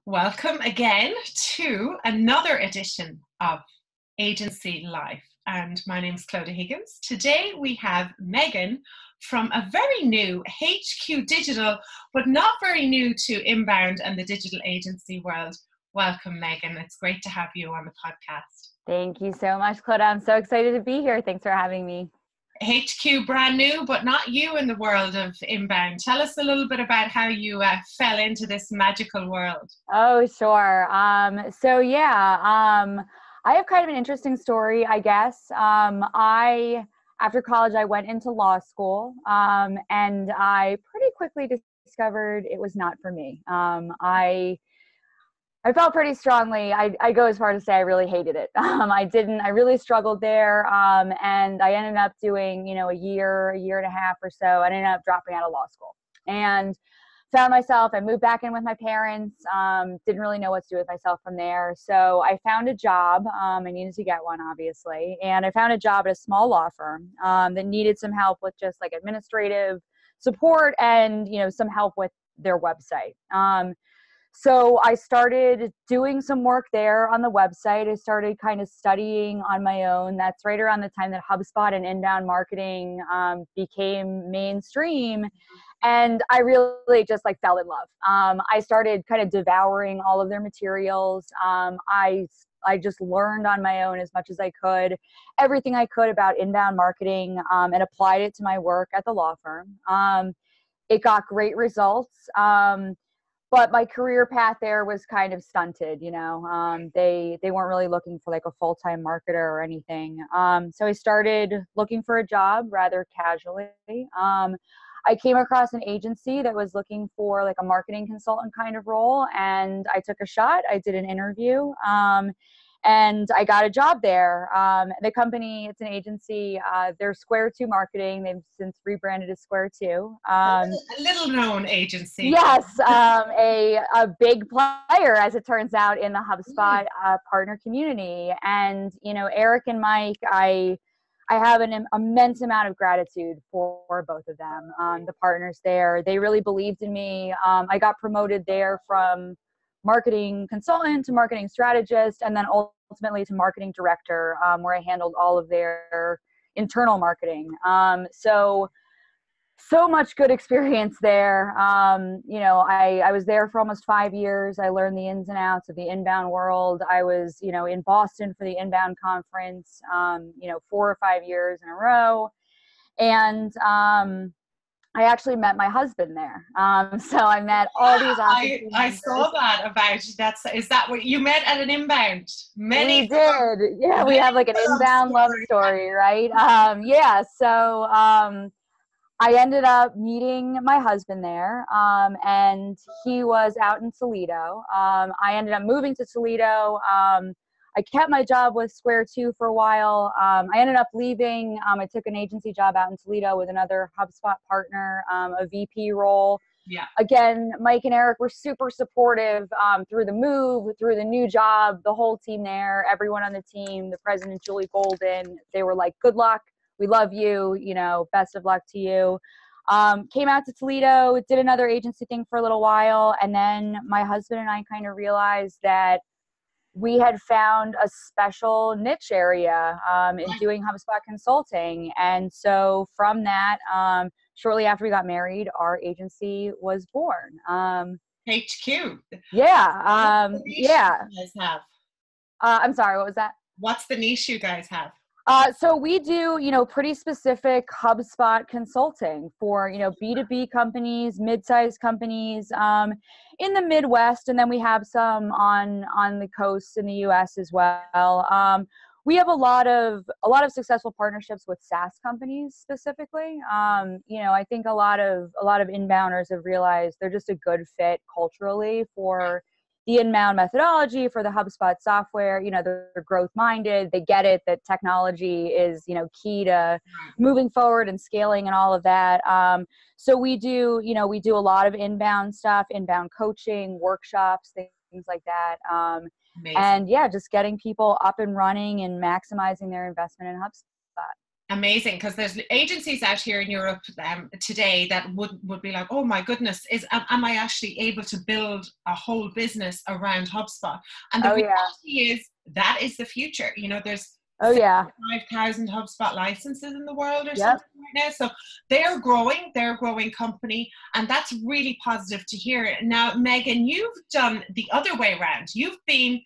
Welcome again to another edition of Agency Life. And my name is Clodagh Higgins. Today we have Meghan from a very new HQ Digital, but not very new to inbound and the digital agency world. Welcome, Meghan. It's great to have you on the podcast. Thank you so much, Clodagh. I'm so excited to be here. Thanks for having me. HQ brand new, but not you in the world of inbound. Tell us a little bit about how you fell into this magical world. Oh, sure. I have kind of an interesting story, I guess. After college, I went into law school, and I pretty quickly discovered it was not for me. I felt pretty strongly. I go as far to say I really hated it. I really struggled there. And I ended up doing, a year and a half or so. I ended up dropping out of law school and found myself, I moved back in with my parents, didn't really know what to do with myself from there. So I found a job. I needed to get one, obviously. And I found a job at a small law firm that needed some help with just like administrative support and, some help with their website. So I started doing some work there on the website. I started kind of studying on my own. That's right around the time that HubSpot and inbound marketing became mainstream. And I really just fell in love. I started kind of devouring all of their materials. I just learned on my own as much as I could, everything I could about inbound marketing, and applied it to my work at the law firm. It got great results. But my career path there was kind of stunted, they weren't really looking for a full-time marketer or anything. So I started looking for a job rather casually. I came across an agency that was looking for a marketing consultant kind of role, and I took a shot. I did an interview, and I got a job there. The company, it's an agency, they're Square 2 Marketing. They've since rebranded as Square 2. A little known agency. Yes, a big player, as it turns out, in the HubSpot partner community. And, Eric and Mike, I have an immense amount of gratitude for both of them, the partners there. They really believed in me. I got promoted there from marketing consultant to marketing strategist, and then ultimately to marketing director, where I handled all of their internal marketing. So much good experience there. I was there for almost 5 years. I learned the ins and outs of the inbound world. I was, in Boston for the inbound conference, 4 or 5 years in a row. And I actually met my husband there. So I met all these opportunities. I saw that about you. Is that what you met at an inbound? We did. Yeah, we have an inbound love story, right? I ended up meeting my husband there, and he was out in Toledo. I ended up moving to Toledo. I kept my job with Square 2 for a while. I ended up leaving. I took an agency job out in Toledo with another HubSpot partner, a VP role. Yeah. Again, Mike and Eric were super supportive through the move, through the new job, the whole team there, everyone on the team, the president, Julie Golden. They were like, good luck. We love you, best of luck to you. Came out to Toledo, did another agency thing for a little while. And then my husband and I kind of realized that we had found a special niche area in doing HubSpot consulting. And so from that, shortly after we got married, our agency was born. HQ. Yeah. You guys have? I'm sorry, what was that? What's the niche you guys have? So we do, pretty specific HubSpot consulting for, B2B companies, mid-sized companies in the Midwest, and then we have some on the coast in the U.S. as well. We have a lot of successful partnerships with SaaS companies specifically. I think a lot of inbounders have realized they're just a good fit culturally for the inbound methodology, for the HubSpot software. They're growth minded. They get it that technology is, key to moving forward and scaling and all of that. So we do a lot of inbound stuff, inbound coaching, workshops, things like that. And just getting people up and running and maximizing their investment in HubSpot. Amazing, because there's agencies out here in Europe today that would be like, oh my goodness, am I actually able to build a whole business around HubSpot? And the reality is that is the future. You know, there's 5,000 HubSpot licenses in the world or something right now. So they're a growing company, and that's really positive to hear. Now, Megan, you've done the other way around. You've been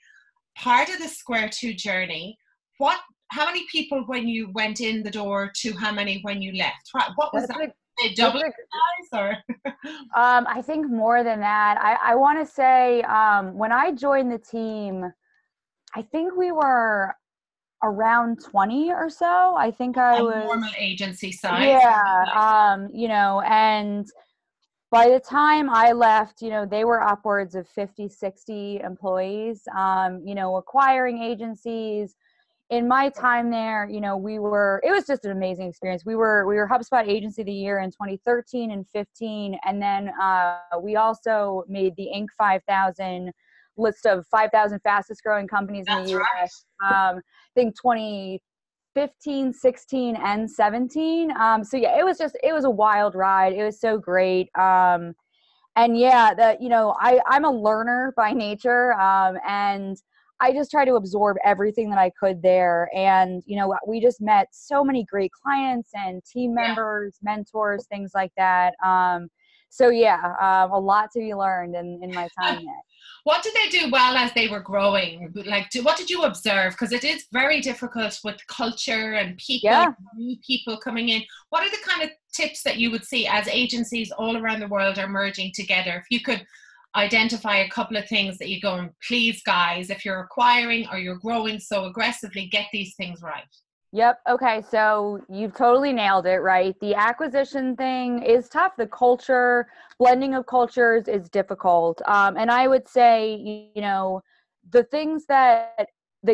part of the Square 2 journey. How many people when you went in the door to how many when you left? What was that? Double size or? I think more than that. I want to say when I joined the team, I think we were around 20 or so. I think I was normal agency size. Yeah. You know, and by the time I left, you know, they were upwards of 50, 60 employees, you know, acquiring agencies. In my time there, you know, it was just an amazing experience. We were HubSpot Agency of the Year in 2013 and 15. And then we also made the Inc. 5000 list of 5,000 fastest growing companies in the US. Right. I think 2015, 16, and 17. So yeah, it was a wild ride. It was so great. And yeah, you know, I'm a learner by nature. And I just try to absorb everything that I could there. And, you know, we just met so many great clients and team members, mentors, things like that. So yeah, a lot to be learned in my time there. What did they do well as they were growing? Like, what did you observe? Because it is very difficult with culture and people, new people coming in. What are the kind of tips that you would see as agencies all around the world are merging together? If you could identify a couple of things that you go, please guys, if you're acquiring or you're growing so aggressively, get these things right. Yep. Okay. So you've totally nailed it, right? The acquisition thing is tough. The blending of cultures is difficult. And I would say, you know, the things that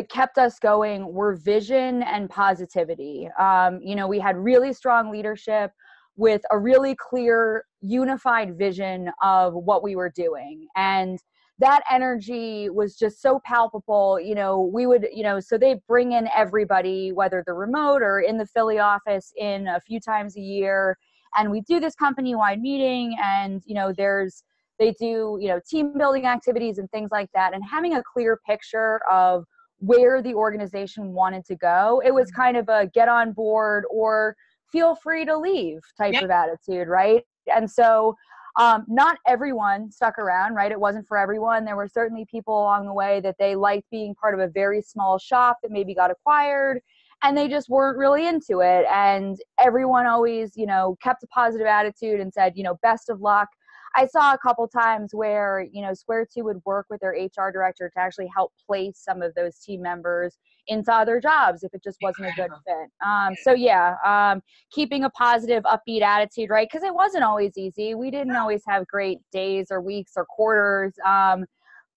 kept us going were vision and positivity. You know, we had really strong leadership with a really clear, unified vision of what we were doing. And that energy was just so palpable. You know, we would, you know, so they bring in everybody, whether they're remote or in the Philly office, in a few times a year. And we do this company-wide meeting, and, you know, they do, you know, team building activities and things like that. And having a clear picture of where the organization wanted to go, it was kind of a get on board or feel free to leave type of attitude, right? And so not everyone stuck around, right? It wasn't for everyone. There were certainly people along the way that they liked being part of a very small shop that maybe got acquired, and they just weren't really into it. And everyone always, you know, kept a positive attitude and said, you know, best of luck. I saw a couple times where, you know, Square 2 would work with their HR director to actually help place some of those team members into other jobs if it just wasn't a good fit. So yeah, keeping a positive, upbeat attitude, right? Because it wasn't always easy. We didn't always have great days or weeks or quarters,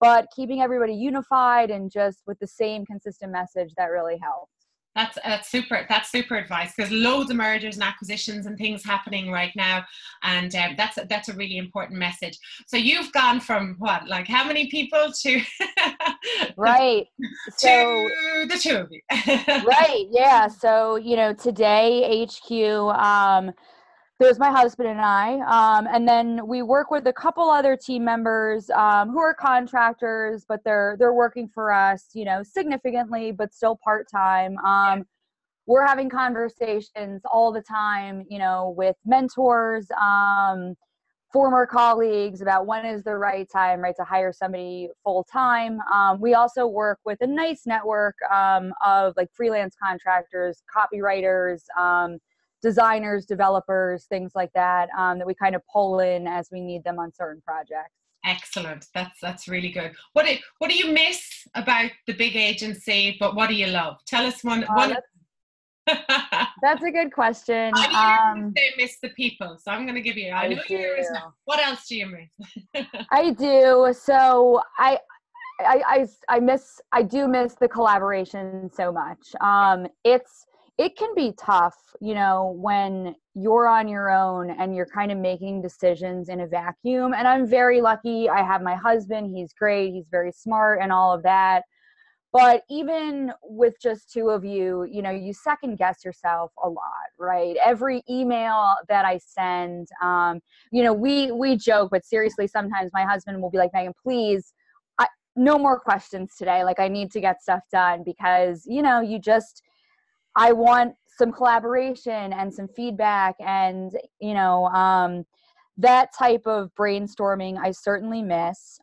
but keeping everybody unified and just with the same consistent message, that really helped. That's super. That's super advice. There's loads of mergers and acquisitions and things happening right now, and that's a really important message. So you've gone from what, like how many people to right to the two of you, right? Yeah. So, you know, today HQ. There's my husband and I, and then we work with a couple other team members who are contractors, but they're working for us, you know, significantly, but still part-time. We're having conversations all the time, you know, with mentors, former colleagues about when is the right time, right, to hire somebody full-time. We also work with a nice network of like freelance contractors, copywriters, designers, developers, things like that, that we kind of pull in as we need them on certain projects. Excellent. That's really good. What do you miss about the big agency, but what do you love? Tell us one. That's a good question. I know they miss the people, so I'm going to give you. I know yours now. What else do you miss? I do. So I do miss the collaboration so much. It can be tough, you know, when you're on your own and you're kind of making decisions in a vacuum. And I'm very lucky. I have my husband. He's great. He's very smart and all of that. But even with just two of you, you know, you second guess yourself a lot, right? Every email that I send, you know, we joke, but seriously, sometimes my husband will be like, Megan, please, no more questions today. Like, I need to get stuff done because, you know, I want some collaboration and some feedback and, you know, that type of brainstorming I certainly miss.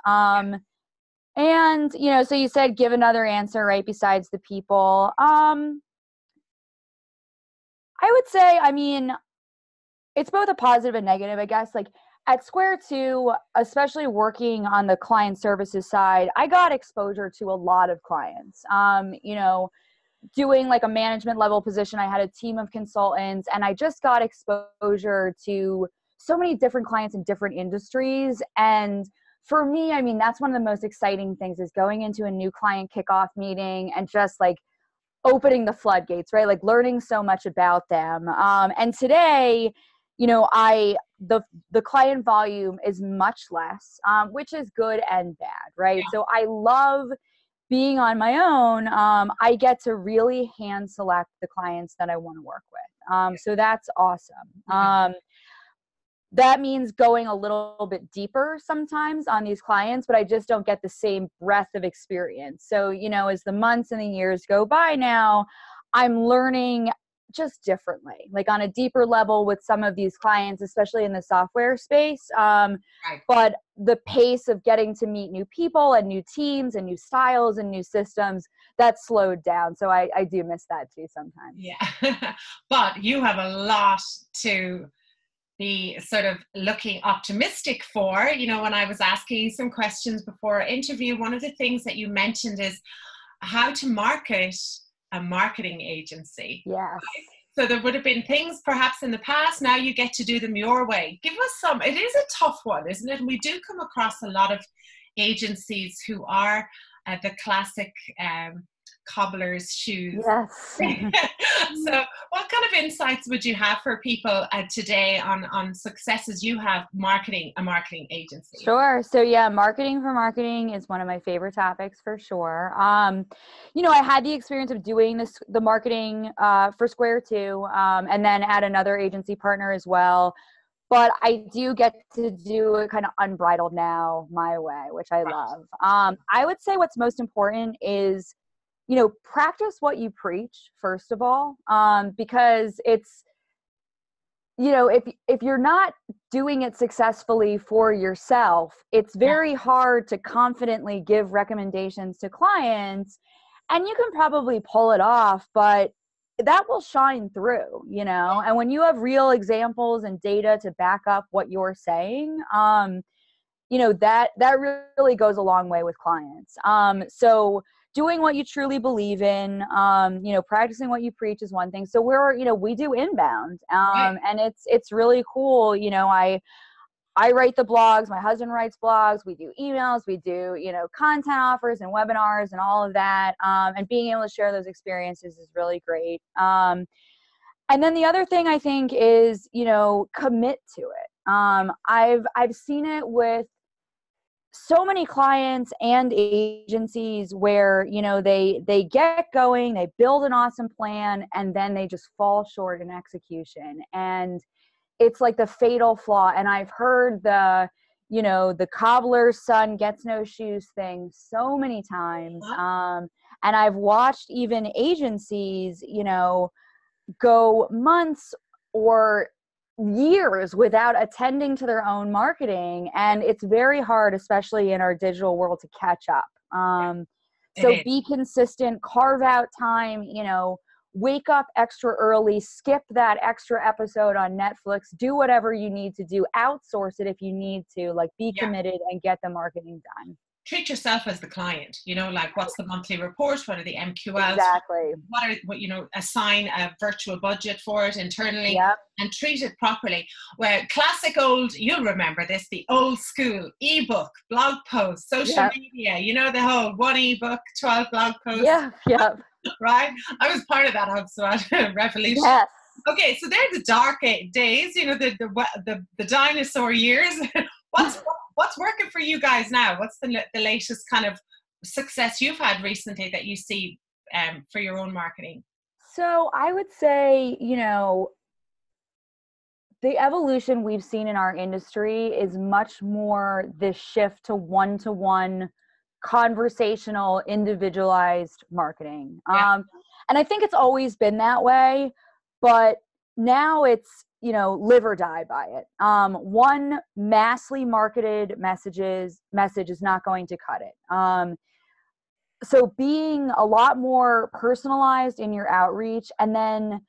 And, you know, so you said give another answer, right, besides the people. I would say, I mean, it's both a positive and negative, I guess. Like at Square 2, especially working on the client services side, I got exposure to a lot of clients. You know, doing like a management level position, I had a team of consultants, and I just got exposure to so many different clients in different industries. And for me, I mean, that's one of the most exciting things is going into a new client kickoff meeting and just like opening the floodgates, right? Like learning so much about them. And today, you know, the client volume is much less, which is good and bad, right? So I love being on my own. I get to really hand select the clients that I want to work with. So that's awesome. That means going a little bit deeper sometimes on these clients, but I just don't get the same breadth of experience. So, you know, as the months and the years go by now, I'm learning just differently, like on a deeper level with some of these clients, especially in the software space. But the pace of getting to meet new people and new teams and new styles and new systems, that's slowed down. So I do miss that too sometimes. Yeah. But you have a lot to be sort of looking optimistic for. You know, when I was asking some questions before our interview, one of the things that you mentioned is how to market a marketing agency. Yes. Right? So there would have been things perhaps in the past, now you get to do them your way. Give us some, it is a tough one, isn't it? And we do come across a lot of agencies who are the classic cobbler's shoes. Yes. So what kind of insights would you have for people today on successes you have marketing a marketing agency? Sure. So yeah, marketing for marketing is one of my favorite topics for sure. You know, I had the experience of doing the marketing for Square 2, and then at another agency partner as well. But I do get to do it kind of unbridled now my way, which I love. I would say what's most important is, you know, practice what you preach, first of all, because it's, you know, if you're not doing it successfully for yourself, it's very hard to confidently give recommendations to clients, and you can probably pull it off, but that will shine through, you know, and when you have real examples and data to back up what you're saying, you know, that really goes a long way with clients. So doing what you truly believe in, you know, practicing what you preach is one thing. So we do inbound, and it's really cool. You know, I write the blogs, my husband writes blogs, we do emails, we do, you know, content offers and webinars and all of that. And being able to share those experiences is really great. And then the other thing I think is, you know, commit to it. I've seen it with so many clients and agencies where, you know, they get going, they build an awesome plan, and then they just fall short in execution. And it's like the fatal flaw. And I've heard the cobbler's son gets no shoes thing so many times. And I've watched even agencies, you know, go months or years without attending to their own marketing, and it's very hard, especially in our digital world, to catch up. So be consistent, carve out time, you know, wake up extra early, skip that extra episode on Netflix, do whatever you need to do, outsource it if you need to, like be committed and get the marketing done. Treat yourself as the client, you know, like what's the monthly report, what are the MQLs, exactly, what you know, assign a virtual budget for it internally, and treat it properly. Well, classic old, you'll remember this, the old school ebook, blog posts, social media, you know, the whole 1 ebook, 12 blog posts. Right? I was part of that HubSpot revolution. Okay, so they're the dark days, you know, the dinosaur years. What's working for you guys now? What's the latest kind of success you've had recently that you see for your own marketing? So I would say, you know, the evolution we've seen in our industry is much more this shift to one-to-one conversational, individualized marketing. Yeah. And I think it's always been that way, but now it's, you know, live or die by it. One massively marketed message is not going to cut it. So being a lot more personalized in your outreach, and then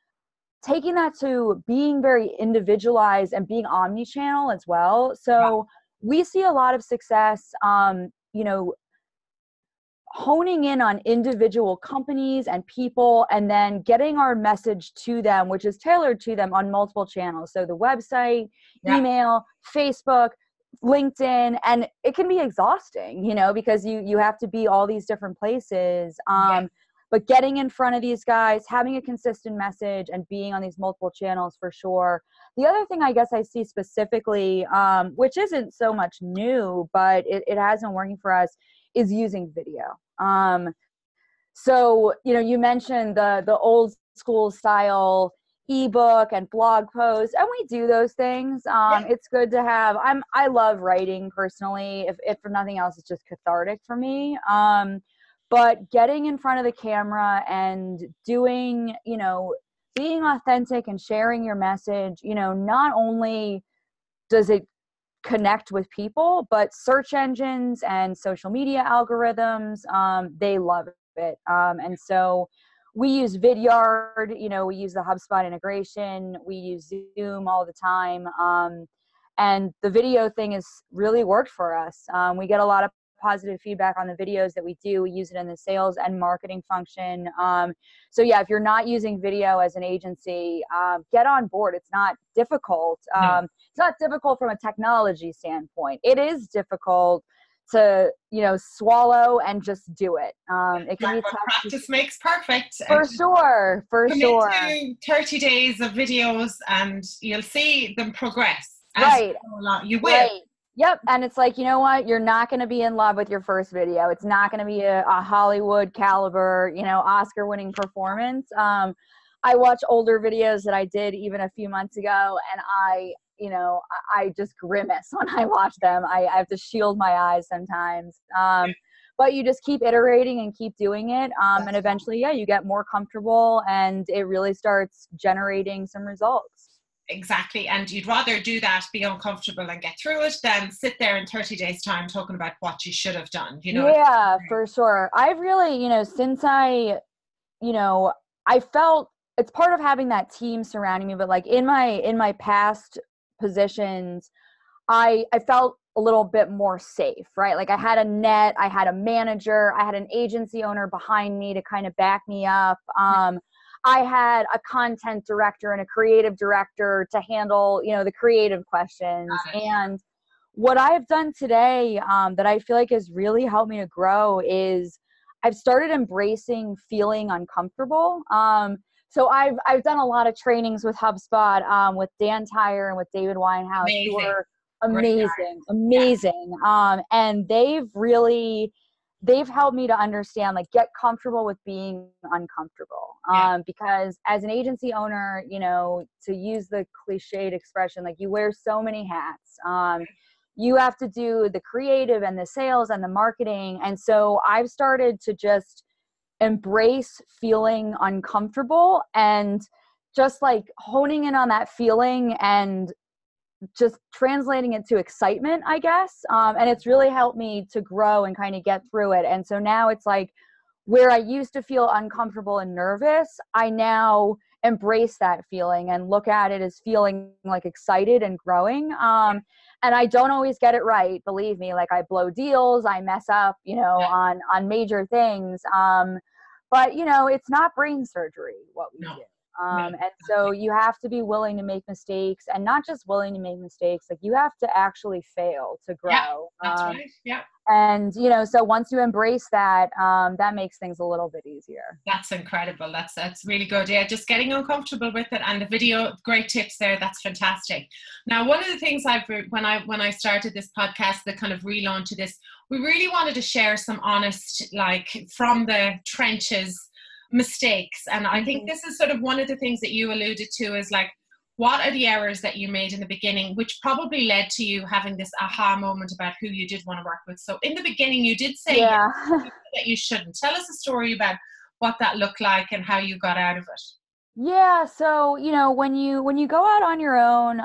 taking that to being very individualized and being omni-channel as well. So we see a lot of success, you know, honing in on individual companies and people, and then getting our message to them, which is tailored to them on multiple channels. So the website, email, Facebook, LinkedIn, and it can be exhausting, you know, because you have to be all these different places. But getting in front of these guys, having a consistent message, and being on these multiple channels for sure. The other thing I guess I see specifically, which isn't so much new, but it has been working for us, is using video. So, you know, you mentioned the old school style ebook and blog posts, and we do those things. It's good to have. I love writing personally. If for nothing else, it's just cathartic for me. But getting in front of the camera and doing, you know, being authentic and sharing your message, you know, not only does it connect with people, but search engines and social media algorithms, they love it. And so we use Vidyard, you know, we use the HubSpot integration, we use Zoom all the time. And the video thing has really worked for us. We get a lot of positive feedback on the videos that we do. We use it in the sales and marketing function. So yeah, if you're not using video as an agency, get on board. It's not difficult. It's not difficult from a technology standpoint. It is difficult to, you know, swallow and just do it. It can be tough. Practice makes perfect. For sure. Commit to 30 days of videos and you'll see them progress. Right. You will. Right. Yep. And it's like, you know what? You're not going to be in love with your first video. It's not going to be a Hollywood caliber, you know, Oscar winning performance. I watch older videos that I did even a few months ago, and I just grimace when I watch them. I have to shield my eyes sometimes. But you just keep iterating and keep doing it. And eventually, you get more comfortable and it really starts generating some results. Exactly. And you'd rather do that, be uncomfortable and get through it, than sit there in 30 days time talking about what you should have done, you know? Yeah, for sure. I've really, you know, since I felt it's part of having that team surrounding me, but like in my past positions, I felt a little bit more safe, right? Like I had a net, I had a manager, I had an agency owner behind me to kind of back me up. I had a content director and a creative director to handle, you know, the creative questions. And what I've done today that I feel like has really helped me to grow is I've started embracing feeling uncomfortable. So I've done a lot of trainings with HubSpot, with Dan Tyre and with David Winehouse, who are amazing. And they've helped me to understand, like, get comfortable with being uncomfortable. Because as an agency owner, you know, to use the cliched expression, like you wear so many hats. You have to do the creative and the sales and the marketing. And so I've started to just embrace feeling uncomfortable and just like honing in on that feeling and just translating it to excitement, I guess. And it's really helped me to grow and kind of get through it. And so now it's like where I used to feel uncomfortable and nervous, I now embrace that feeling and look at it as feeling like excited and growing. And I don't always get it right, believe me. Like I blow deals, I mess up, you know, on major things. But you know, it's not brain surgery what we do. And so you have to be willing to make mistakes, and not just willing to make mistakes, like you have to actually fail to grow. That's right. Yeah. And, so once you embrace that, that makes things a little bit easier. That's incredible. That's really good. Yeah, just getting uncomfortable with it, and the video, great tips there. That's fantastic. Now, one of the things when I started this podcast, the kind of relaunch of this, we really wanted to share some honest, like from the trenches mistakes. And I think this is sort of one of the things that you alluded to is like, what are the errors that you made in the beginning, which probably led to you having this aha moment about who you did want to work with? So in the beginning, you did say Yeah. that you shouldn't. Tell us a story about what that looked like and how you got out of it. Yeah. So, when you go out on your own,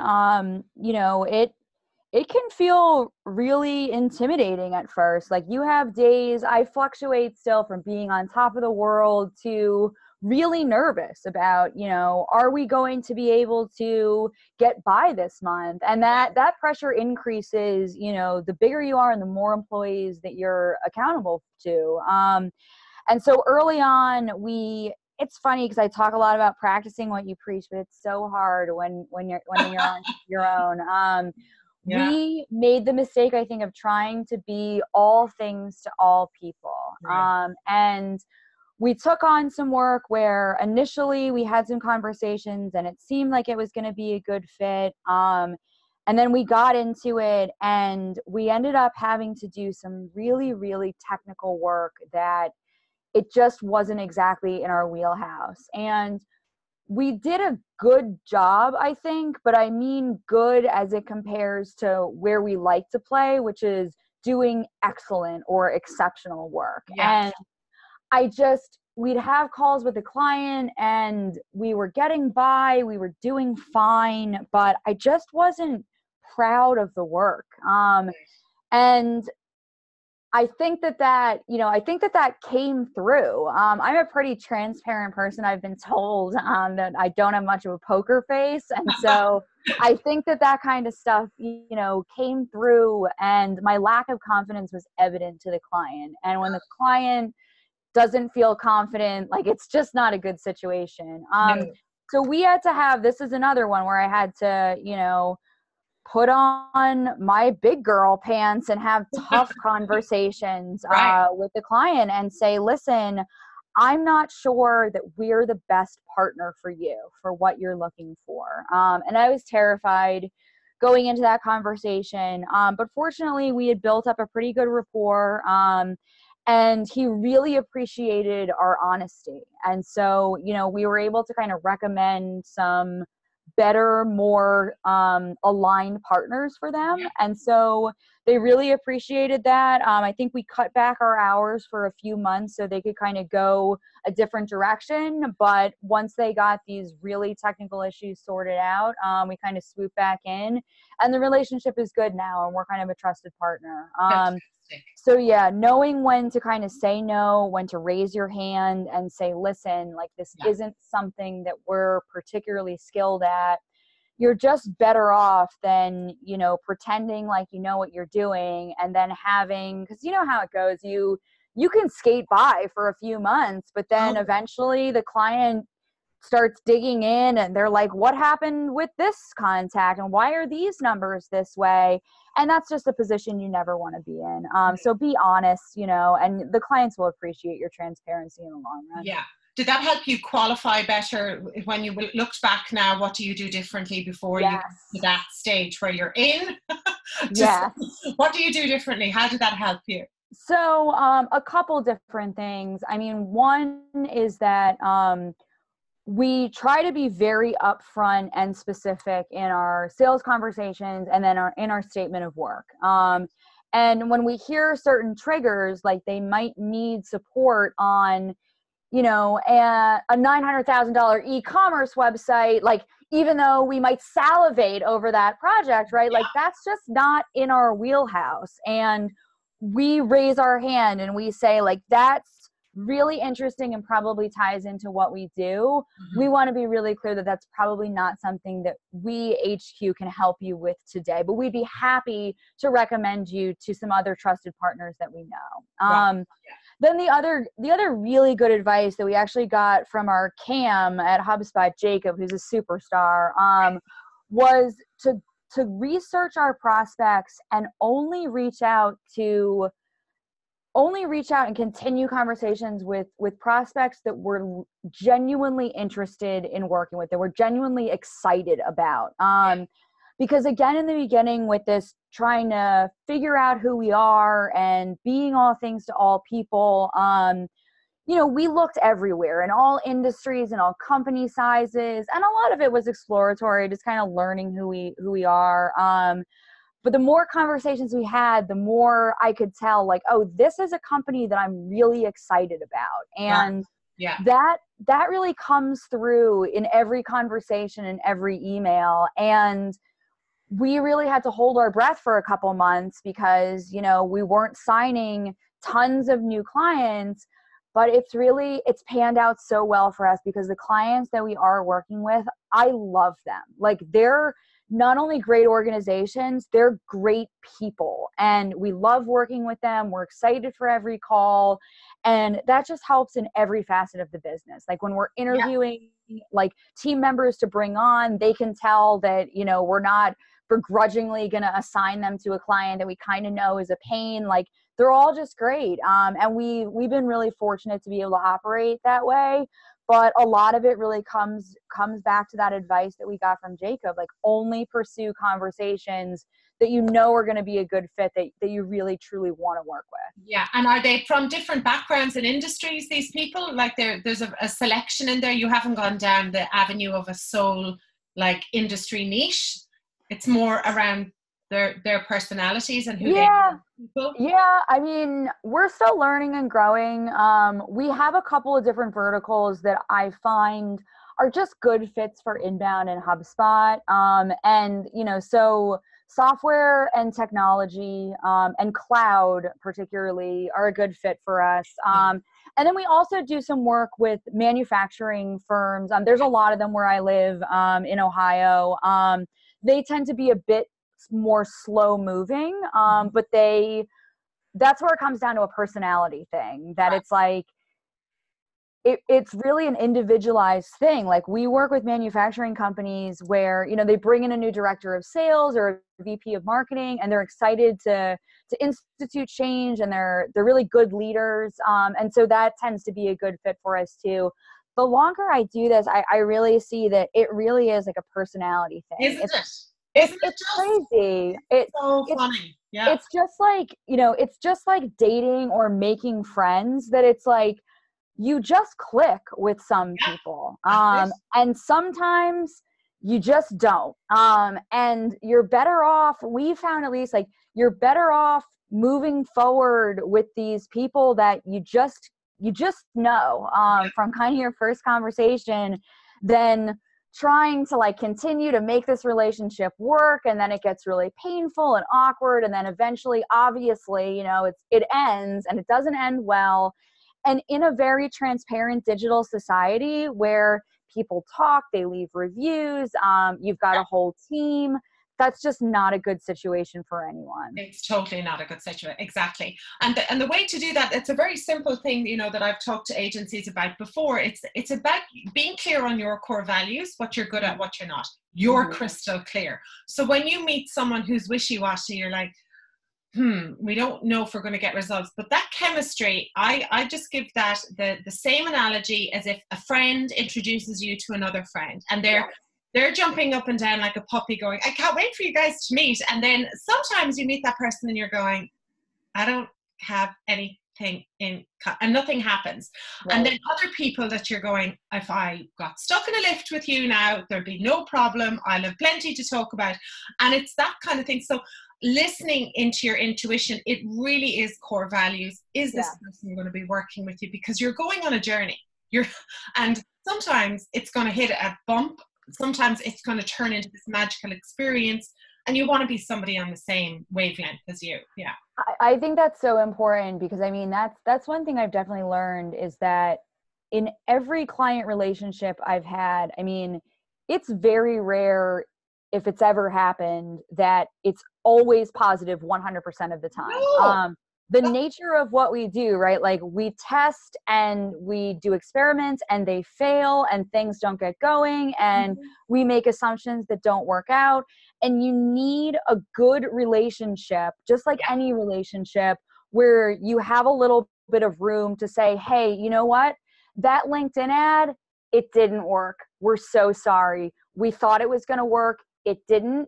it can feel really intimidating at first. Like, you have days, I fluctuate still from being on top of the world to really nervous about, are we going to be able to get by this month? And that pressure increases, the bigger you are and the more employees that you're accountable to. And so early on, it's funny because I talk a lot about practicing what you preach, but it's so hard when you're on your own. We made the mistake, I think, of trying to be all things to all people. Right. And we took on some work where initially we had some conversations and it seemed like it was going to be a good fit. And then we got into it and we ended up having to do some really, really technical work that it just wasn't exactly in our wheelhouse. And we did a good job, I think, but I mean good as it compares to where we like to play, which is doing excellent or exceptional work. Yeah. And we'd have calls with the client and we were getting by, we were doing fine, but I just wasn't proud of the work. And I think that came through. I'm a pretty transparent person. I've been told that I don't have much of a poker face. And so I think that kind of stuff, came through, and my lack of confidence was evident to the client. And when the client doesn't feel confident, like, it's just not a good situation. No. So we had to have, this is another one where I had to, put on my big girl pants and have tough conversations with the client and say, listen, I'm not sure that we're the best partner for you for what you're looking for. And I was terrified going into that conversation. But fortunately, we had built up a pretty good rapport. And he really appreciated our honesty. And so, we were able to kind of recommend some better, more aligned partners for them. And so they really appreciated that. I think we cut back our hours for a few months so they could kind of go a different direction. But once they got these really technical issues sorted out, we kind of swooped back in, and the relationship is good now, and we're kind of a trusted partner. So yeah, knowing when to kind of say no, when to raise your hand and say, listen, like, this isn't something that we're particularly skilled at. You're just better off than, pretending like you know what you're doing, and then because you know how it goes. You can skate by for a few months, but then eventually the client starts digging in and they're like, what happened with this contact and why are these numbers this way? And that's just a position you never want to be in. So be honest, and the clients will appreciate your transparency in the long run. Yeah. Did that help you qualify better when you looked back now? What do you do differently before you get to that stage where you're in? Yes. What do you do differently? How did that help you? So a couple different things. I mean, one is that we try to be very upfront and specific in our sales conversations and then in our statement of work. And when we hear certain triggers, like they might need support on, a $900,000 e-commerce website, like, even though we might salivate over that project, right? Like, that's just not in our wheelhouse. And we raise our hand and we say, like, that's really interesting and probably ties into what we do. We want to be really clear that that's probably not something that we HQ can help you with today, but we'd be happy to recommend you to some other trusted partners that we know. Then the other really good advice that we actually got from our CAM at HubSpot, Jacob, who's a superstar, was to research our prospects and only reach out to only reach out and continue conversations with prospects that we're genuinely interested in working with, that we're genuinely excited about. Because again, in the beginning with this, trying to figure out who we are and being all things to all people, you know, we looked everywhere in all industries and all company sizes, and a lot of it was exploratory, just kind of learning who we are. But the more conversations we had, the more I could tell, like, oh, this is a company that I'm really excited about. And that really comes through in every conversation and every email. And we really had to hold our breath for a couple months because, you know, we weren't signing tons of new clients, but it's panned out so well for us because the clients that we are working with, I love them. Like, they're not only great organizations, they're great people, and we love working with them. We're excited for every call, and that just helps in every facet of the business. Like, when we're interviewing like team members to bring on, they can tell that, you know, we're not begrudgingly going to assign them to a client that we kind of know is a pain. Like, they're all just great. And we've been really fortunate to be able to operate that way. But a lot of it really comes back to that advice that we got from Jacob, like, only pursue conversations that you know are going to be a good fit, that you really truly want to work with. Yeah. And are they from different backgrounds and industries, these people? Like, there's a selection in there. You haven't gone down the avenue of a sole, like, industry niche. It's more around their personalities and who they are. People. Yeah, I mean, we're still learning and growing. We have a couple of different verticals that I find are just good fits for Inbound and HubSpot. And, you know, so software and technology and cloud particularly are a good fit for us. And then we also do some work with manufacturing firms. There's a lot of them where I live in Ohio. They tend to be a bit more slow moving, but that's where it comes down to a personality thing, that it's like, it's really an individualized thing. Like, we work with manufacturing companies where, you know, they bring in a new director of sales or a VP of marketing, and they're excited to institute change, and they're really good leaders. And so that tends to be a good fit for us too. The longer I do this, I really see that it really is like a personality thing. Isn't it? It's crazy. It's so funny. Yeah. It's just like, you know, it's just like dating or making friends, that it's like, you just click with some people. And sometimes you just don't. And you're better off, we found at least, like, you're better off moving forward with these people that you just know from kind of your first conversation, than trying to, like, continue to make this relationship work, and then it gets really painful and awkward, and then eventually, obviously, you know, it ends, and it doesn't end well. And in a very transparent digital society where people talk, they leave reviews, you've got a whole team, that's just not a good situation for anyone. It's totally not a good situation. Exactly. And the way to do that, it's a very simple thing, you know, that I've talked to agencies about before. It's about being clear on your core values, what you're good at, what you're not. You're crystal clear. So when you meet someone who's wishy-washy, you're like, we don't know if we're going to get results. But that chemistry, I just give that the same analogy as if a friend introduces you to another friend, and they're jumping up and down like a puppy going, I can't wait for you guys to meet. And then sometimes you meet that person and you're going, I don't have anything in, and nothing happens. Right. And then other people that you're going, if I got stuck in a lift with you now, there'd be no problem. I'll have plenty to talk about. And it's that kind of thing. So listening into your intuition, it really is core values. Is this person going to be working with you? Because you're going on a journey. And sometimes it's going to hit a bump. Sometimes it's going to turn into this magical experience, and you want to be somebody on the same wavelength as you. Yeah. I think that's so important, because I mean, that's one thing I've definitely learned, is that in every client relationship I've had, I mean, it's very rare, if it's ever happened, that it's always positive 100% of the time. No. The nature of what we do, right? Like, we test and we do experiments, and they fail, and things don't get going, and we make assumptions that don't work out. And you need a good relationship, just like any relationship, where you have a little bit of room to say, hey, you know what? That LinkedIn ad, it didn't work. We're so sorry. We thought it was going to work. It didn't.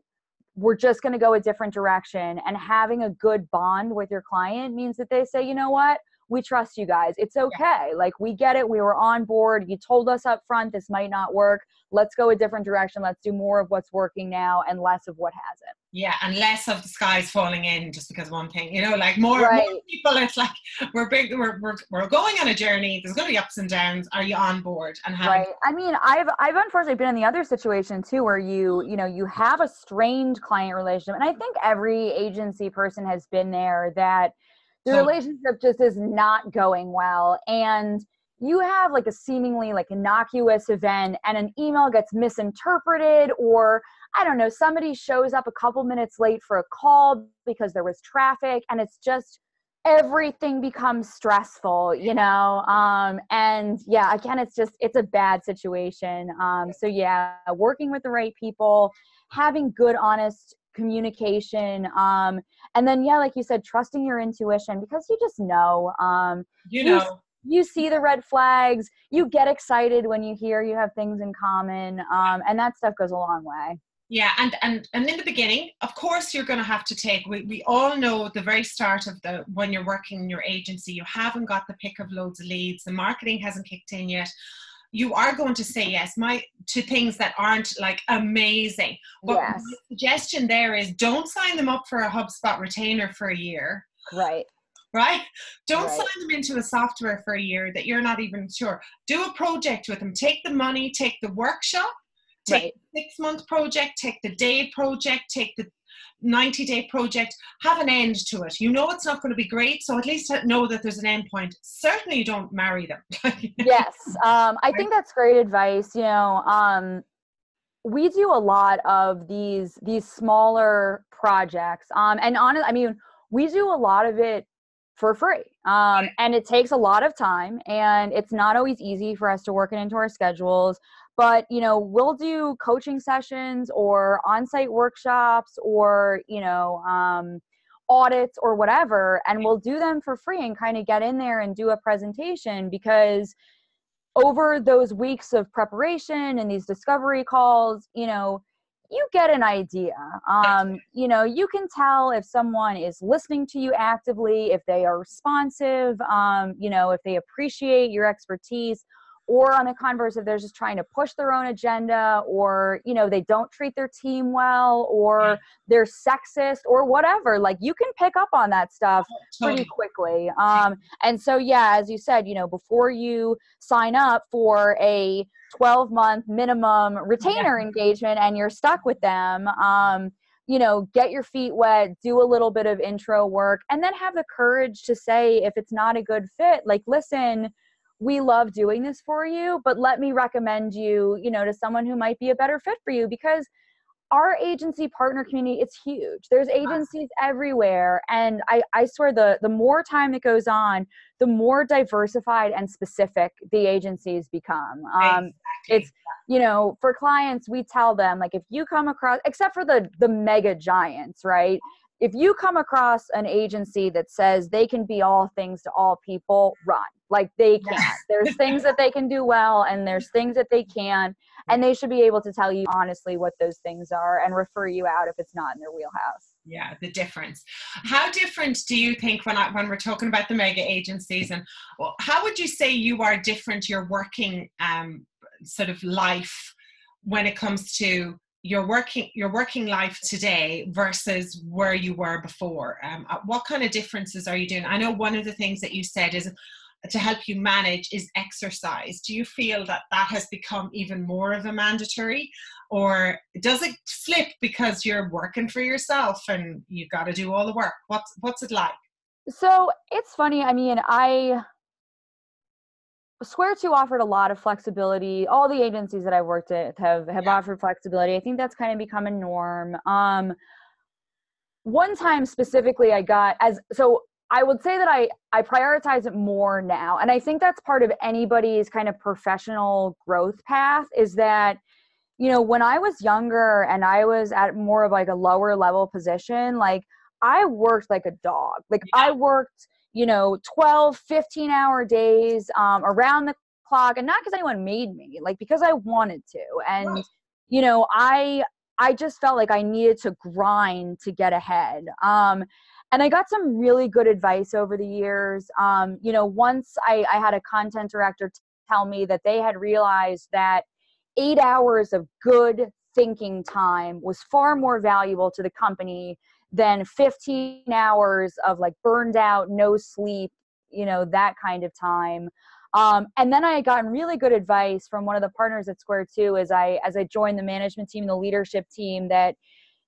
We're just going to go a different direction. And having a good bond with your client means that they say, you know what? We trust you guys. It's okay. Like, we get it. We were on board. You told us up front this might not work. Let's go a different direction. Let's do more of what's working now and less of what hasn't. Yeah, and less of the skies falling in just because of one thing, you know, like more people, it's like we're going on a journey. There's going to be ups and downs. Are you on board? And right. I mean, I've unfortunately been in the other situation too, where you have a strained client relationship, and I think every agency person has been there, that the relationship just is not going well, and you have like a seemingly like innocuous event and an email gets misinterpreted, or I don't know, somebody shows up a couple minutes late for a call because there was traffic, and it's just everything becomes stressful, you know? And yeah, again, it's a bad situation. So yeah, working with the right people, having good, honest communication. And then, yeah, like you said, trusting your intuition, because you just know, you see the red flags, you get excited when you hear you have things in common. And that stuff goes a long way. Yeah, and in the beginning, of course, you're going to have to take, we all know at the very start of when you're working in your agency, you haven't got the pick of loads of leads, the marketing hasn't kicked in yet. You are going to say yes to things that aren't like amazing. But my suggestion there is, don't sign them up for a HubSpot retainer for a year. Right? Don't sign them into a software for a year that you're not even sure. Do a project with them. Take the money, take the workshop. Take the 6-month project, take the day project, take the 90-day project, have an end to it. You know it's not going to be great, so at least know that there's an end point. Certainly don't marry them. Yes. I think that's great advice. You know, we do a lot of these smaller projects. And honestly, I mean, we do a lot of it for free. And it takes a lot of time, and it's not always easy for us to work it into our schedules. But, you know, we'll do coaching sessions or on-site workshops or, you know, audits or whatever, and we'll do them for free and kind of get in there and do a presentation, because over those weeks of preparation and these discovery calls, you know, you get an idea. You know, you can tell if someone is listening to you actively, if they are responsive, you know, if they appreciate your expertise, or on the converse, if they're just trying to push their own agenda, or, you know, they don't treat their team well, or they're sexist or whatever. Like, you can pick up on that stuff pretty quickly. And so, yeah, as you said, you know, before you sign up for a 12-month minimum retainer engagement and you're stuck with them, you know, get your feet wet, do a little bit of intro work, and then have the courage to say, if it's not a good fit, like, listen, we love doing this for you, but let me recommend you, you know, to someone who might be a better fit for you, because our agency partner community, it's huge. There's agencies everywhere. And I swear the more time that goes on, the more diversified and specific the agencies become. It's, you know, for clients, we tell them, like, if you come across, except for the mega giants, right? If you come across an agency that says they can be all things to all people, run. Like, they can't. There's things that they can do well, and there's things that they can't. And they should be able to tell you honestly what those things are and refer you out if it's not in their wheelhouse. Yeah, the difference. How different do you think, when we're talking about the mega agencies, and how would you say you are different, your working sort of life, when it comes to your working life today versus where you were before? What kind of differences are you doing? I know one of the things that you said is to help you manage is exercise. Do you feel that has become even more of a mandatory, or does it flip because you're working for yourself and you got to do all the work? What's it like? So it's funny. I mean, I Swear to offered a lot of flexibility. All the agencies that I've worked at have offered flexibility. I think that's kind of become a norm. One time specifically I would say that I prioritize it more now. And I think that's part of anybody's kind of professional growth path, is that, you know, when I was younger and I was at more of like a lower level position, like, I worked like a dog. Like Yeah. I worked, 12, 15-hour days around the clock, and not because anyone made me, like because I wanted to. And, Right. I just felt like I needed to grind to get ahead. And I got some really good advice over the years. Once I had a content director tell me that they had realized that 8 hours of good thinking time was far more valuable to the company than 15 hours of like burned out, no sleep, that kind of time. And then I had gotten really good advice from one of the partners at Square Two as I joined the management team and the leadership team that,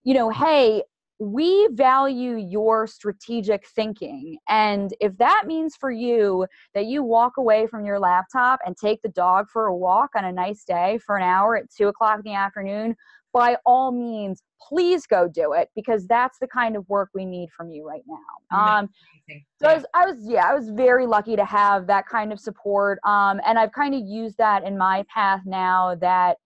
hey, we value your strategic thinking. And if that means for you that you walk away from your laptop and take the dog for a walk on a nice day for an hour at 2 o'clock in the afternoon, by all means, please go do it, because that's the kind of work we need from you right now. Amazing. So Yeah. I was very lucky to have that kind of support. And I've kind of used that in my path now that,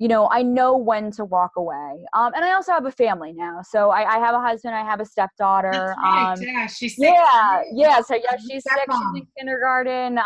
I know when to walk away. And I also have a family now. So I have a husband, I have a stepdaughter. That's right. Yeah, she's 6. Yeah. So yeah, she's 6, she's in Stepmom. kindergarten.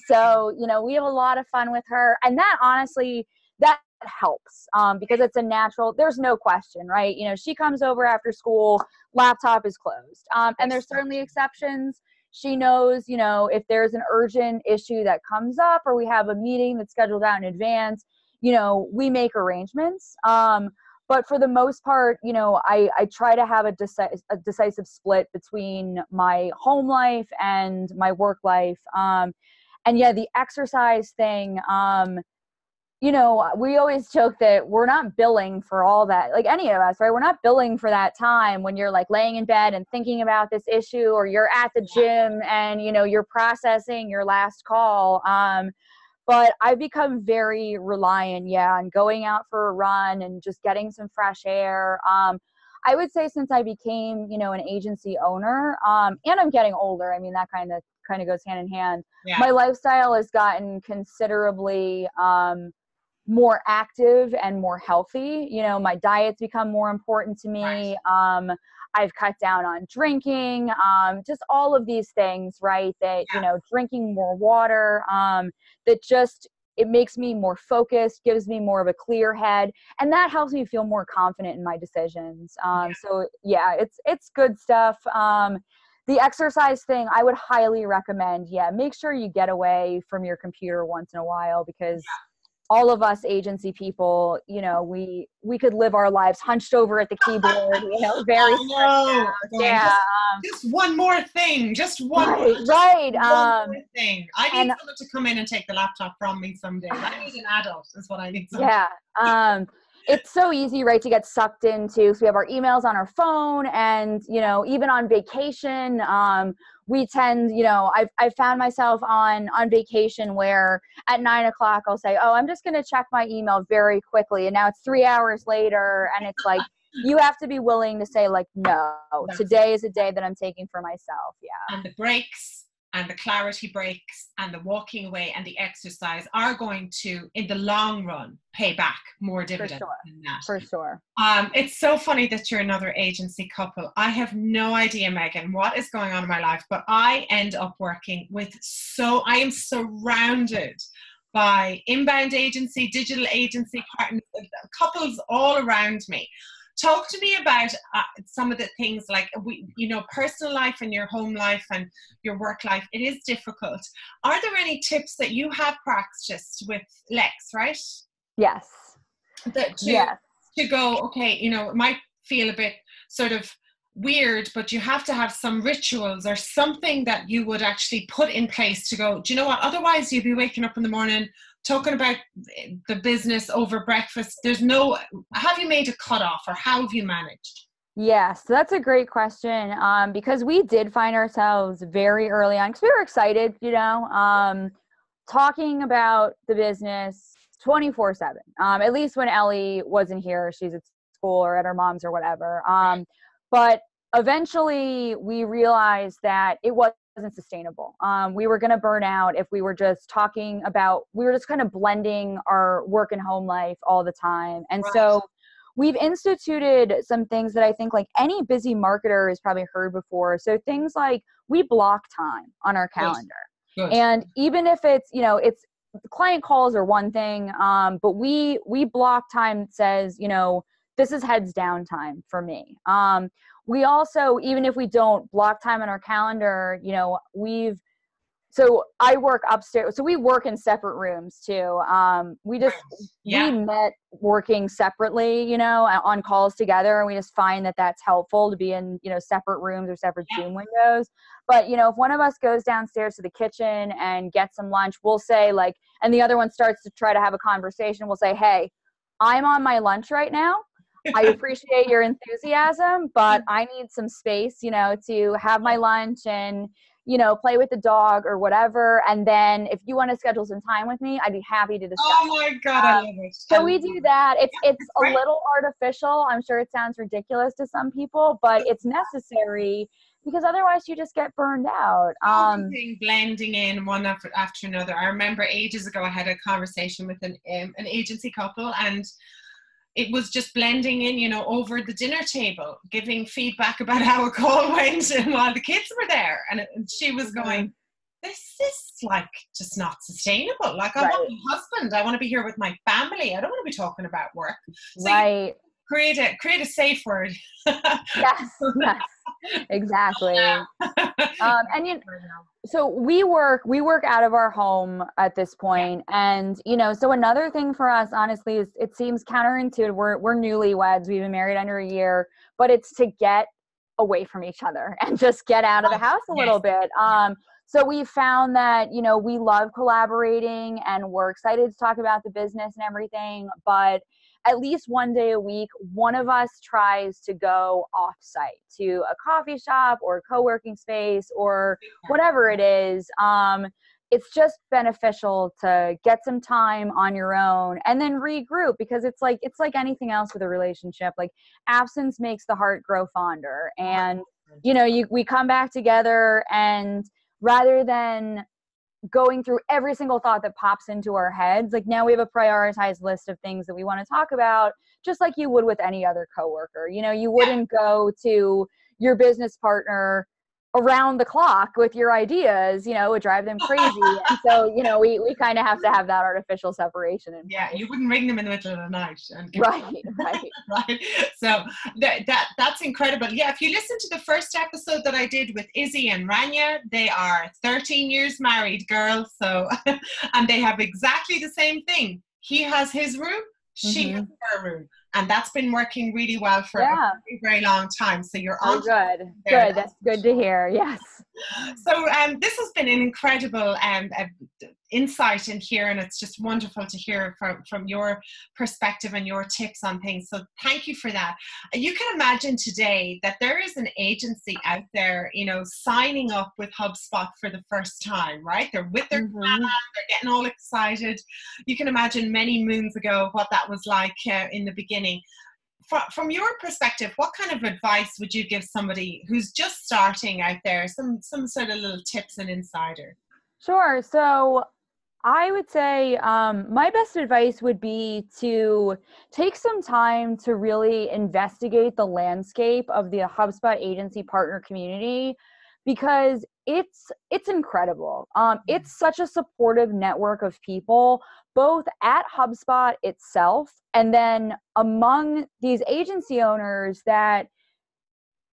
So, we have a lot of fun with her. And that honestly, that helps because it's a natural, there's no question, right? She comes over after school, laptop is closed. And there's certainly exceptions. She knows, if there's an urgent issue that comes up or we have a meeting that's scheduled out in advance, we make arrangements. But for the most part, I try to have a decisive split between my home life and my work life. And yeah, the exercise thing, we always joke that we're not billing for all that, like any of us, right? We're not billing for that time when you're like laying in bed and thinking about this issue, or you're at the gym and, you're processing your last call. But I've become very reliant, on going out for a run and just getting some fresh air. I would say since I became, an agency owner, and I'm getting older, I mean, that kind of goes hand in hand. Yeah. My lifestyle has gotten considerably more active and more healthy. My diet's become more important to me. Right. I've cut down on drinking, just all of these things, right? That, drinking more water, that just, it makes me more focused, gives me more of a clear head. And that helps me feel more confident in my decisions. So yeah, it's good stuff. The exercise thing, I would highly recommend. Make sure you get away from your computer once in a while, because all of us agency people, we could live our lives hunched over at the keyboard, very Just one more thing. Just one right. more thing. I need someone to come in and take the laptop from me someday. I need an adult is what I need. It's so easy, right, to get sucked into. So we have our emails on our phone, and, even on vacation, we tend, I found myself on vacation where at 9 o'clock I'll say, oh, I'm just going to check my email very quickly. And now it's 3 hours later, and it's like, you have to be willing to say like, no, today is a day that I'm taking for myself. Yeah. And the breaks and the clarity breaks and the walking away and the exercise are going to, in the long run, pay back more dividends than that. For sure. It's so funny that you're another agency couple. I have no idea, Meghan, what is going on in my life, but I end up working with I am surrounded by inbound agency, digital agency partners, couples all around me. Talk to me about some of the things like, personal life and your home life and your work life. It is difficult. Are there any tips that you have practiced with Lex, right? Yes. To go, okay, it might feel a bit sort of weird, but you have to have some rituals or something that you would actually put in place to go, do you know what? Otherwise you'd be waking up in the morning talking about the business over breakfast. Have you made a cutoff, or how have you managed? Yes, that's a great question, because we did find ourselves very early on, because we were excited, talking about the business 24/7, at least when Ellie wasn't here, she's at school or at her mom's or whatever. But eventually we realized that it wasn't sustainable. We were going to burn out if we were just we were just kind of blending our work and home life all the time. And so we've instituted some things that I think like any busy marketer has probably heard before. So things like we block time on our calendar. Good. And even if it's, it's client calls are one thing, but we block time that says, this is heads down time for me. We also, even if we don't block time on our calendar, so I work upstairs. So we work in separate rooms too. We met working separately, on calls together, and we just find that that's helpful to be in, separate rooms or separate Zoom windows. But, if one of us goes downstairs to the kitchen and gets some lunch, we'll say like, and the other one starts to try to have a conversation, we'll say, hey, I'm on my lunch right now. I appreciate your enthusiasm, but I need some space, to have my lunch and, play with the dog or whatever. And then if you want to schedule some time with me, I'd be happy to discuss. Oh my God, I love it. So we do that. It's a little artificial. I'm sure it sounds ridiculous to some people, but it's necessary because otherwise you just get burned out. Blending in one after another. I remember ages ago I had a conversation with an agency couple, and it was just blending in, over the dinner table, giving feedback about how a call went and while the kids were there. And she was going, this is like just not sustainable. Like I want my husband, I want to be here with my family. I don't want to be talking about work. So create a safe word. Yes, exactly. So we work out of our home at this point. And, so another thing for us, honestly, is it seems counterintuitive. We're newlyweds. We've been married under a year, but it's to get away from each other and just get out of the house a little bit. So we found that, we love collaborating and we're excited to talk about the business and everything, but at least one day a week, one of us tries to go off-site to a coffee shop or a co-working space or whatever it is. It's just beneficial to get some time on your own and then regroup, because it's like anything else with a relationship. Like absence makes the heart grow fonder. And, we come back together, and rather than going through every single thought that pops into our heads, like now we have a prioritized list of things that we want to talk about, just like you would with any other coworker. You wouldn't go to your business partner around the clock with your ideas, it would drive them crazy. And so, we kind of have to have that artificial separation. You wouldn't ring them in the middle of the night. Right. Right. So that's incredible. Yeah. If you listen to the first episode that I did with Izzy and Rania, they are 13 years married, girls. So, and they have exactly the same thing. He has his room. She has her room. And that's been working really well for a very, very long time. So you're on. Good. That's good to hear. Yes. So this has been an incredible insight in here, and it's just wonderful to hear from your perspective and your tips on things. So thank you for that. You can imagine today that there is an agency out there, signing up with HubSpot for the first time, right? They're with their plan, they're getting all excited. You can imagine many moons ago what that was like in the beginning. From your perspective, what kind of advice would you give somebody who's just starting out there? Some sort of little tips and insider. Sure. So I would say my best advice would be to take some time to really investigate the landscape of the HubSpot agency partner community, because it's incredible. It's such a supportive network of people, both at HubSpot itself and then among these agency owners that,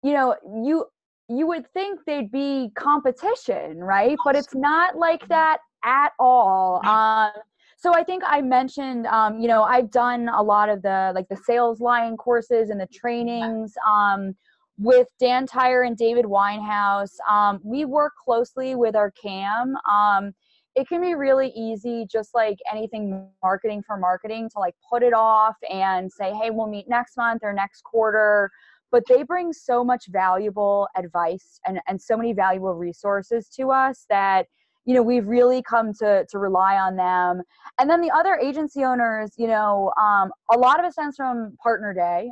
you would think they'd be competition, right? But it's not like that at all. So I think I mentioned, I've done a lot of the sales line courses and the trainings with Dan Tyre and David Winehouse. We work closely with our CAM. It can be really easy, just like anything marketing for marketing, to put it off and say, hey, we'll meet next month or next quarter. But they bring so much valuable advice and so many valuable resources to us that, we've really come to rely on them. And then the other agency owners, a lot of it stems from Partner Day.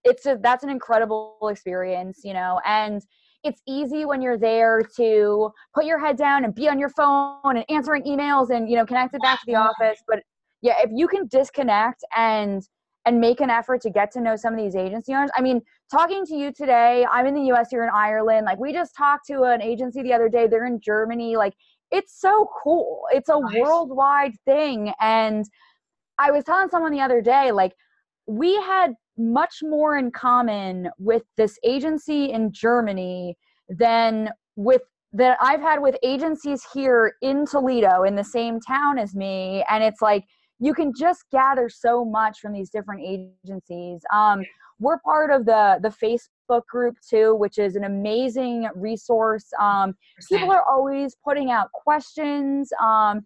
That's an incredible experience, and it's easy when you're there to put your head down and be on your phone and answering emails and, connect it back to the office. But yeah, if you can disconnect and and make an effort to get to know some of these agency owners. I mean, talking to you today, I'm in the US, you're in Ireland. Like, we just talked to an agency the other day, they're in Germany. Like, it's so cool. It's a worldwide thing. And I was telling someone the other day, like, we had much more in common with this agency in Germany than that I've had with agencies here in Toledo in the same town as me. And it's like, you can just gather so much from these different agencies. We're part of the Facebook group too, which is an amazing resource. People are always putting out questions and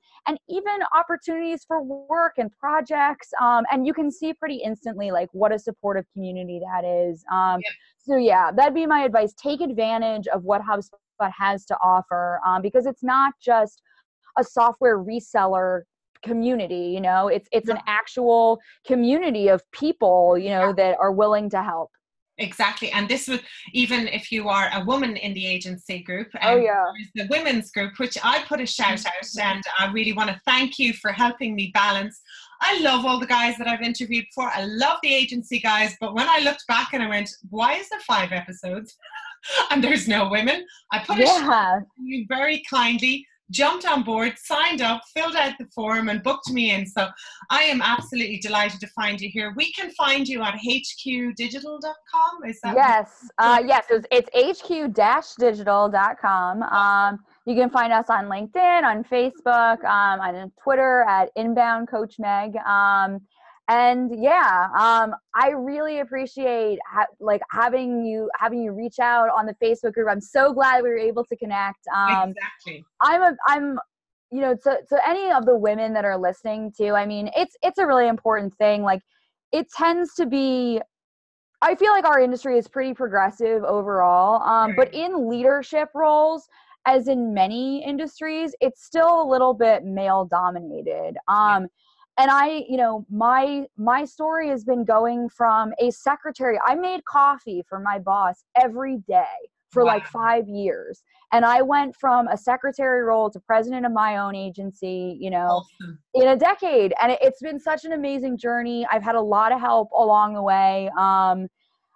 even opportunities for work and projects. And you can see pretty instantly like what a supportive community that is. So yeah, that'd be my advice. Take advantage of what HubSpot has to offer because it's not just a software reseller community, it's an actual community of people, that are willing to help. Exactly. And this was, even if you are a woman in the agency group, there's the women's group, which I put a shout out, and I really want to thank you for helping me balance. I love all the guys that I've interviewed before. I love the agency guys, but when I looked back and I went, why is there 5 episodes and there's no women? I put a shout out to you very kindly, jumped on board, signed up, filled out the form and booked me in. So I am absolutely delighted to find you here. We can find you at HQdigital.com. Is that yes, it's HQ-digital.com. You can find us on LinkedIn, on Facebook, on Twitter at Inbound Coach Meg. I really appreciate having you reach out on the Facebook group. I'm so glad we were able to connect. Exactly. I'm to any of the women that are listening to, I mean, it's a really important thing. Like, it tends to be, I feel like our industry is pretty progressive overall. But in leadership roles, as in many industries, it's still a little bit male dominated. And my story has been going from a secretary. I made coffee for my boss every day for like 5 years. And I went from a secretary role to president of my own agency, Awesome. in a decade. And it's been such an amazing journey. I've had a lot of help along the way.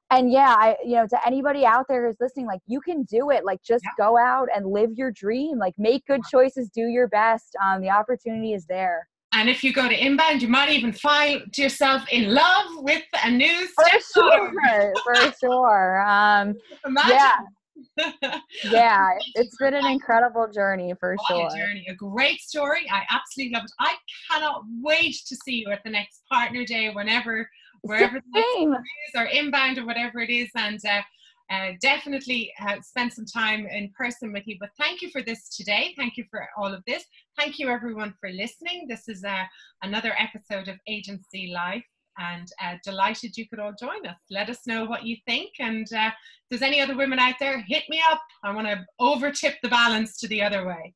To anybody out there who's listening, like, you can do it. Like, just go out and live your dream. Like, make good choices, do your best. The opportunity is there. And if you go to Inbound, you might even find yourself in love with a new stepdaughter. For sure. It's been an incredible journey for sure. A great story. I absolutely love it. I cannot wait to see you at the next partner day, wherever the next is, or Inbound, or whatever it is, and definitely spend some time in person with you. But thank you for this today. Thank you for all of this. Thank you everyone for listening. This is another episode of Agency Life, and delighted you could all join us. Let us know what you think, and if there's any other women out there, hit me up. I want to overtip the balance to the other way.